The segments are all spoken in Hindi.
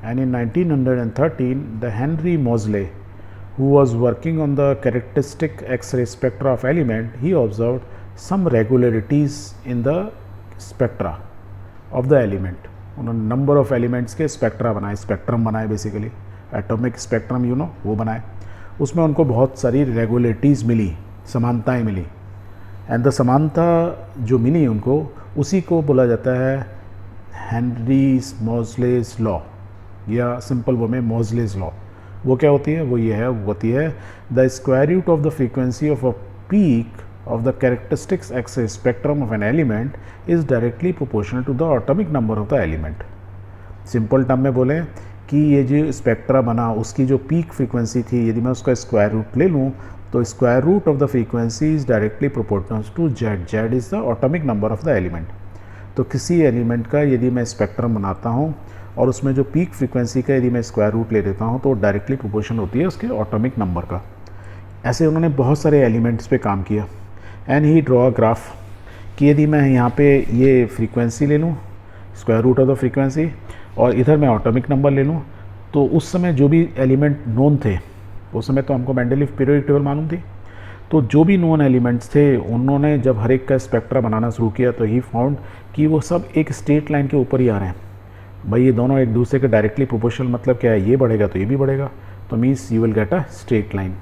and in 1913 the Henry Moseley, who was working on the characteristic X-ray spectra of element, he observed some regularities in the spectra of the element. उन्होंने नंबर ऑफ एलिमेंट्स के स्पेक्ट्रा बनाए, स्पेक्ट्रम बनाए, basically atomic spectrum you know वो बनाए. उसमें उनको बहुत सारी रेगुलरिटीज़ मिली, समानताएं मिली. एंड द समानता जो मिली उनको, उसी को बोला जाता है हेनरी मोज़लेस लॉ, या सिंपल वो में मोज़लेस लॉ. वो क्या होती है? वो ये है, वो होती है the square root of the frequency of a peak of the characteristics X-ray spectrum of an element is directly proportional to the atomic number of the element. Simple term में बोलें कि ये जो स्पेक्ट्रा बना उसकी जो पीक फ्रीक्वेंसी थी, यदि मैं उसका स्क्वायर रूट ले लूँ तो square root of the frequency is directly proportional to Z. Z is the atomic number of the element. तो किसी एलिमेंट का यदि मैं स्पेक्ट्रम बनाता हूँ और उसमें जो पीक फ्रीक्वेंसी का यदि मैं स्क्वायर रूट ले लेता हूँ तो डायरेक्टली प्रोपोर्शनल होती है उसके ऑटोमिक नंबर का. ऐसे उन्होंने बहुत सारे एलिमेंट्स पे काम किया. And he draw a graph कि यदि मैं यहाँ पे ये फ्रीक्वेंसी ले लूँ, square root of the frequency, और इधर मैं ऑटोमिक नंबर ले लूँ, तो उस समय जो भी एलिमेंट नोन थे, उस समय तो हमको मेंडलीफ पीरियोडिक टेबल मालूम थी, तो जो भी नोन एलिमेंट्स थे उन्होंने जब हर एक का स्पेक्ट्रा बनाना शुरू किया तो ही फाउंड कि वो सब एक स्ट्रेट लाइन के ऊपर ही आ रहे हैं. भाई ये दोनों एक दूसरे के डायरेक्टली प्रोपोर्शनल, मतलब क्या है, ये बढ़ेगा तो ये भी बढ़ेगा, तो means you will get a straight line.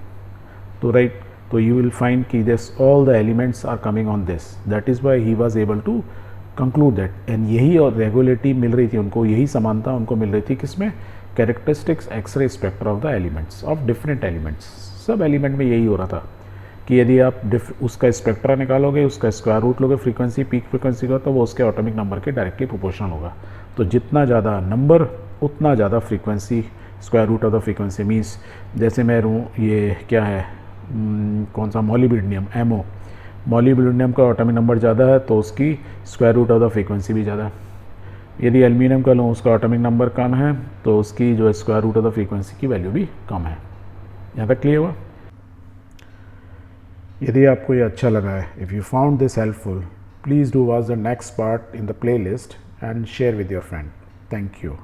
तो राइट, तो you will find कि this all the elements are coming on this. That is why he was able to conclude that. and यही और रेगुलेटिविटी मिल रही थी उनको, यही समानता उनको मिल रही थी किसमें? Characteristics x-ray spectra of the elements of different elements. सब एलिमेंट में यही हो रहा था कि यदि आप उसका स्पेक्ट्रा निकालोगे, उसका स्क्वायर रूट लोगे फ्रीक्वेंसी, पीक फ्रीक्वेंसी का, तो वो उसके ऑटोमिक नंबर के डायरेक्टली प्रोपोर्शनल होगा. तो जितना ज़्यादा नंबर उतना ज़्यादा frequency, square root of the frequency. Means जैसे मैं ये क्या है, कौन सा, मॉलिब्डेनियम, एमओ, मॉलिब्डेनियम का एटॉमिक नंबर ज़्यादा है तो उसकी square root of the frequency भी ज़्यादा है. यदि एल्यूमिनियम का लूँ, उसका एटॉमिक नंबर कम है तो उसकी जो square root of the frequency की वैल्यू भी कम है. यहाँ तक क्लियर हुआ? यदि आपको ये अच्छा लगा है, if you found this helpful, please do watch the next part in the play list and share with your friend. Thank you.